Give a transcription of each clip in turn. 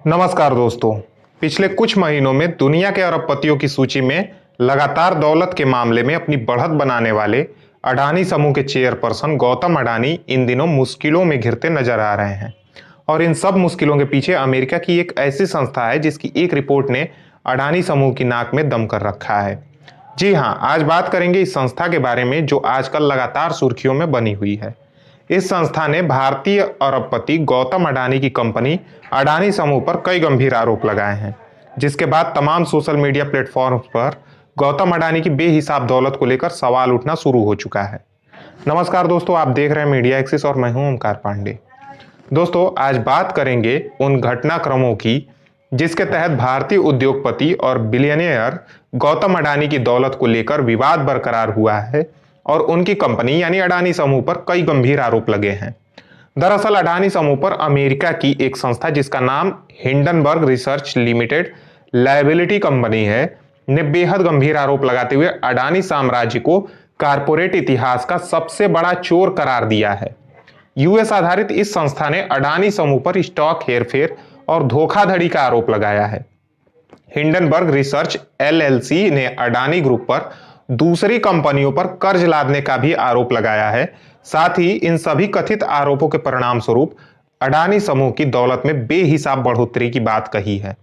नमस्कार दोस्तों। पिछले कुछ महीनों में दुनिया के अरबपतियों की सूची में लगातार दौलत के मामले में अपनी बढ़त बनाने वाले अडानी समूह के चेयरपर्सन गौतम अडानी इन दिनों मुश्किलों में घिरते नजर आ रहे हैं। और इन सब मुश्किलों के पीछे अमेरिका की एक ऐसी संस्था है जिसकी एक रिपोर्ट ने अडानी समूह की नाक में दम कर रखा है। जी हाँ, आज बात करेंगे इस संस्था के बारे में जो आजकल लगातार सुर्खियों में बनी हुई है। इस संस्था ने भारतीय अरबपति गौतम अडानी की कंपनी अडानी समूह पर कई गंभीर आरोप लगाए हैं, जिसके बाद तमाम सोशल मीडिया प्लेटफॉर्म्स पर गौतम अडानी की बेहिसाब दौलत को लेकर सवाल उठना शुरू हो चुका है। नमस्कार दोस्तों, आप देख रहे हैं मीडिया एक्सिस और मैं हूं ओमकार पांडे। दोस्तों, आज बात करेंगे उन घटनाक्रमों की जिसके तहत भारतीय उद्योगपति और बिलियनियर गौतम अडानी की दौलत को लेकर विवाद बरकरार हुआ है और उनकी कंपनी यानी अडानी समूह पर कई गंभीर आरोप लगे हैं। दरअसल अडानी समूह पर अमेरिका की एक संस्था जिसका नाम Hindenburg research limited liability company है ने बेहद गंभीर आरोप लगाते हुए अडानी साम्राज्य को कारपोरेट इतिहास का सबसे बड़ा चोर करार दिया है। यूएस आधारित इस संस्था ने अडानी समूह पर स्टॉक हेरफेर और धोखाधड़ी का आरोप लगाया है। हिंडनबर्ग रिसर्च एलएलसी ने अडानी ग्रुप पर दूसरी कंपनियों पर कर्ज लादने का भी आरोप लगाया है। साथ ही इन सभी कथित आरोपों के परिणाम स्वरूप अडानी समूह की दौलत में बेहिसाब बढ़ोतरी की बात कही है।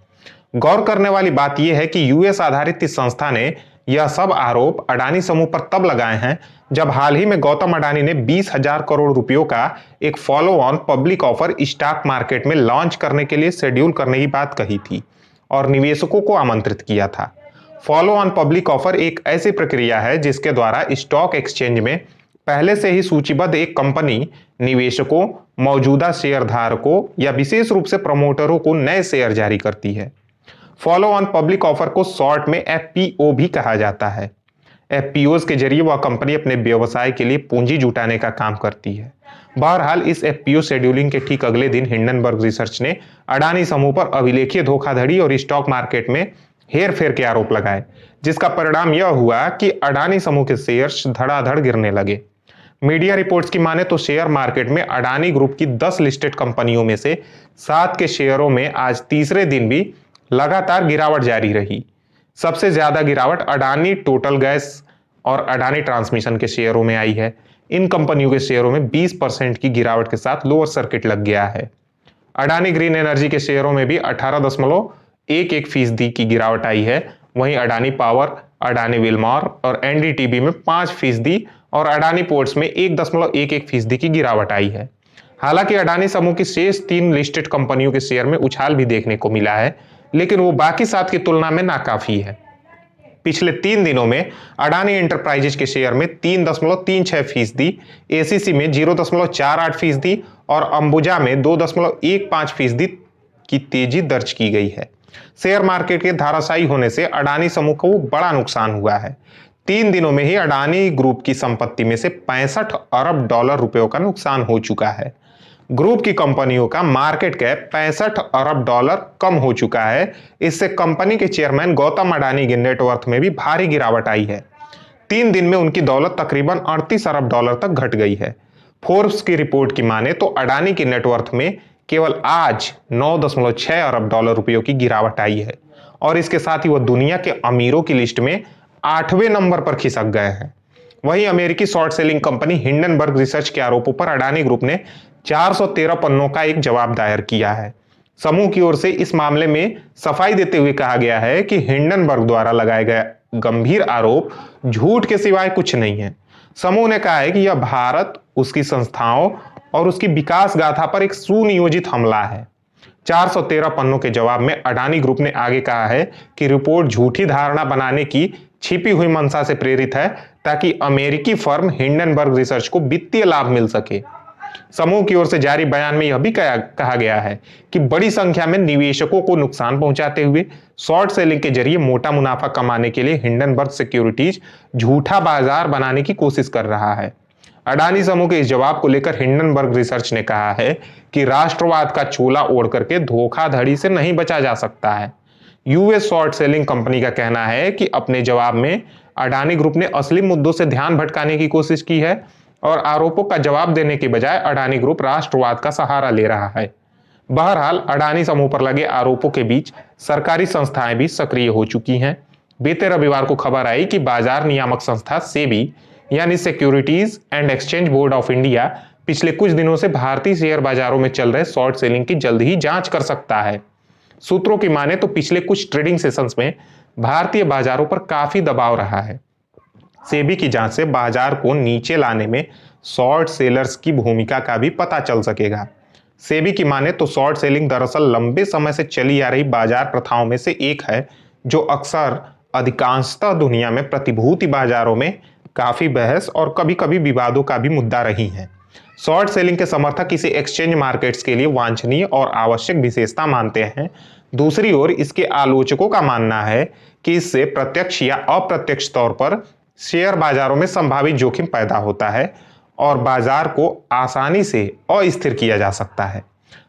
गौर करने वाली बात यह है कि यूएस आधारित इस संस्था ने यह सब आरोप अडानी समूह पर तब लगाए हैं जब हाल ही में गौतम अडानी ने 20,000 करोड़ रुपयों का एक follow on public offer stock market में लॉन्च करने के लिए शेड्यूल करने की बात कही थी और निवेशकों को आमंत्रित किया था। फॉलो ऑन पब्लिक ऑफर एक ऐसी प्रक्रिया है जिसके द्वारा स्टॉक एक्सचेंज में पहले से ही सूचीबद्ध एक कंपनी निवेशकों, मौजूदा शेयरधारकों या विशेष रूप से प्रमोटरों को नए शेयर जारी करती है। फॉलो ऑन पब्लिक ऑफर को शॉर्ट में एफपीओ भी कहा जाता है। एफपीओ के जरिए वह कंपनी अपने व्यवसाय के लिए पूंजी जुटाने का काम करती है। बहरहाल इस एफपीओ शेड्यूलिंग के ठीक अगले दिन हिंडनबर्ग रिसर्च ने अडानी समूह पर अभिलेखीय धोखाधड़ी और स्टॉक मार्केट में हेर फेर के आरोप लगाए, जिसका परिणाम यह हुआ कि अडानी समूह के शेयर्स धड़ाधड़ गिरने लगे। मीडिया रिपोर्ट्स की माने तो शेयर मार्केट में अडानी ग्रुप की 10 लिस्टेड कंपनियों में से 7 के शेयरों में आज तीसरे दिन भी लगातार गिरावट जारी रही। सबसे ज्यादा गिरावट अडानी टोटल गैस और अडानी ट्रांसमिशन के शेयरों में आई है। इन कंपनियों के शेयरों में 20% की गिरावट के साथ लोअर सर्किट लग गया है। अडानी ग्रीन एनर्जी के शेयरों में भी 18.11% की गिरावट आई है। वहीं अडानी पावर, अडानी विल्मॉर और एनडीटीवी में 5% और अडानी पोर्ट्स में 1.11% की गिरावट आई है। हालांकि अडानी समूह की शेष 3 लिस्टेड कंपनियों के शेयर में उछाल भी देखने को मिला है, लेकिन वो बाकी 7 की तुलना में नाकाफी है। पिछले 3 दिनों में अडानी एंटरप्राइजेज के शेयर में 3.36%, एसीसी में 0.48% और अंबुजा में 2.15% की तेजी दर्ज की गई है। शेयर मार्केट के धाराशायी होने से अडानी समूह को बड़ा नुकसान हुआ है। 3 दिनों में ही अडानी ग्रुप की संपत्ति में से 65 अरब डॉलर रुपयों का नुकसान हो चुका है। ग्रुप की कंपनियों का मार्केट कैप 65 अरब डॉलर कम हो चुका है। इससे कंपनी के चेयरमैन गौतम अडानी की नेटवर्थ में भी भारी गिरावट आई है। 3 दिन में उनकी दौलत तकरीबन 38 अरब डॉलर तक घट गई है। फोर्ब्स की रिपोर्ट की माने तो अडानी की नेटवर्थ में केवल आज 9.6 अरब डॉलर रुपयों की गिरावट आई है और इसके साथ ही वह दुनिया के अमीरों की लिस्ट में 8वें नंबर पर खिसक गए हैं। वहीं अमेरिकी short selling company Hindenburg research के आरोपों पर अडानी ग्रुप ने 413 पन्नों का एक जवाब दायर किया है। समूह की ओर से इस मामले में सफाई देते हुए कहा गया है कि हिंडनबर्ग द्वारा लगाए गए गंभीर आरोप झूठ के सिवाय कुछ नहीं है। समूह ने कहा है कि यह भारत, उसकी संस्थाओं और उसकी विकास गाथा पर एक सुनियोजित हमला है। 413 पन्नों के जवाब में अडानी ग्रुप ने आगे कहा है कि रिपोर्ट झूठी धारणा बनाने की छिपी हुई मंशा से प्रेरित है ताकि अमेरिकी फर्म हिंडनबर्ग रिसर्च को वित्तीय लाभ मिल सके। समूह की ओर से जारी बयान में यह भी कहा गया है कि बड़ी संख्या में निवेशकों को नुकसान पहुंचाते हुए शॉर्ट सेलिंग के जरिए मोटा मुनाफा कमाने के लिए हिंडनबर्ग सिक्योरिटीज झूठा बाजार बनाने की कोशिश कर रहा है। अडानी समूह के इस जवाब को लेकर हिंडनबर्ग रिसर्च ने कहा है कि राष्ट्रवाद का चोला ओढ़ करके धोखाधड़ी से नहीं बचा जा सकता है। यूएस शॉर्ट सेलिंग कंपनी का कहना है कि अपने जवाब में अडानी ग्रुप ने असली मुद्दों से ध्यान भटकाने की कोशिश की है और आरोपों का जवाब देने के बजाय अडानी ग्रुप राष्ट्रवाद का सहारा ले रहा है। बहरहाल अडानी समूह पर लगे आरोपों के बीच सरकारी संस्थाएं भी सक्रिय हो चुकी हैं। बीते रविवार को खबर आई कि बाजार नियामक संस्था सेबी यानी securities and exchange board of India पिछले कुछ दिनों से भारतीय शेयर बाजारों में चल रहे शॉर्ट सेलिंग की जल्द ही जांच कर सकता है। सूत्रों की माने तो पिछले कुछ ट्रेडिंग सेशंस में भारतीय बाजारों पर काफी दबाव रहा है। सेबी की जांच से बाजार को नीचे लाने में शॉर्ट सेलर्स की भूमिका का भी पता चल सकेगा। सेबी की माने तो शॉर्ट सेलिंग दरअसल लंबे समय से चली आ रही बाजार प्रथाओं में से एक है, जो अक्सर अधिकांशतः दुनिया में प्रतिभूति बाजारों में काफी बहस और कभी कभी विवादों का भी मुद्दा रही है। शॉर्ट सेलिंग के समर्थक इसे एक्सचेंज मार्केट्स के लिए वांछनीय और आवश्यक विशेषता मानते हैं। दूसरी ओर इसके आलोचकों का मानना है कि इससे प्रत्यक्ष या अप्रत्यक्ष तौर पर शेयर बाजारों में संभावित जोखिम पैदा होता है और बाजार को आसानी से अस्थिर किया जा सकता है।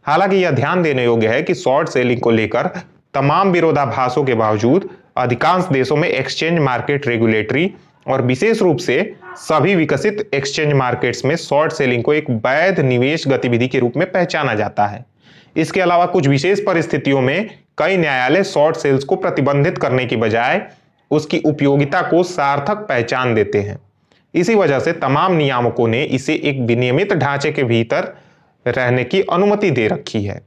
हालांकि यह ध्यान देने योग्य है कि शॉर्ट सेलिंग को लेकर तमाम विरोधाभासों के बावजूद अधिकांश देशों में एक्सचेंज मार्केट रेगुलेटरी और विशेष रूप से सभी विकसित एक्सचेंज मार्केट्स में शॉर्ट सेलिंग को एक वैध निवेश गतिविधि के रूप में पहचाना जाता है। इसके अलावा कुछ विशेष परिस्थितियों में कई न्यायालय शॉर्ट सेल्स को प्रतिबंधित करने की बजाय उसकी उपयोगिता को सार्थक पहचान देते हैं। इसी वजह से तमाम नियामकों ने इसे एक विनियमित ढांचे के भीतर रहने की अनुमति दे रखी है।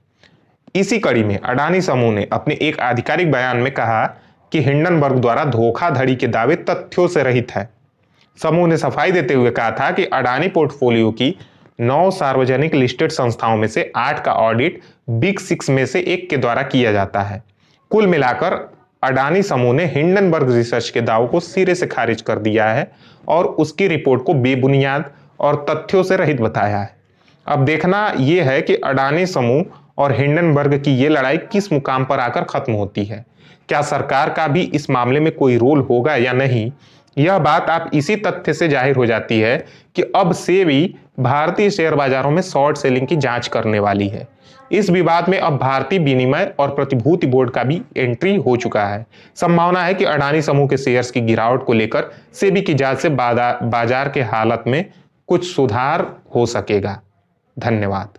इसी कड़ी में अडानी समूह ने अपने एक आधिकारिक बयान में कहा कि हिंडनबर्ग द्वारा धोखाधड़ी के दावे तथ्यों से रहित है। समूह ने सफाई देते हुए कहा था कि अडानी पोर्टफोलियो की 9 सार्वजनिक लिस्टेड संस्थाओं में से 8 का ऑडिट बिग 6 में से एक के द्वारा किया जाता है। कुल मिलाकर अडानी समूह ने हिंडनबर्ग रिसर्च के दावों को सिरे से खारिज कर दिया है और उसकी रिपोर्ट को बेबुनियाद और तथ्यों से रहित बताया है। अब देखना यह है कि अडानी समूह और हिंडनबर्ग की यह लड़ाई किस मुकाम पर आकर खत्म होती है। क्या सरकार का भी इस मामले में कोई रोल होगा या नहीं, यह बात आप इसी तथ्य से जाहिर हो जाती है कि अब सेबी भारतीय शेयर बाजारों में शॉर्ट सेलिंग की जांच करने वाली है। इस विवाद में अब भारतीय विनिमय और प्रतिभूति बोर्ड का भी एंट्री हो चुका है। संभावना है कि अडानी समूह के शेयर्स की गिरावट को लेकर सेबी की जांच से बाजार के हालत में कुछ सुधार हो सकेगा। धन्यवाद।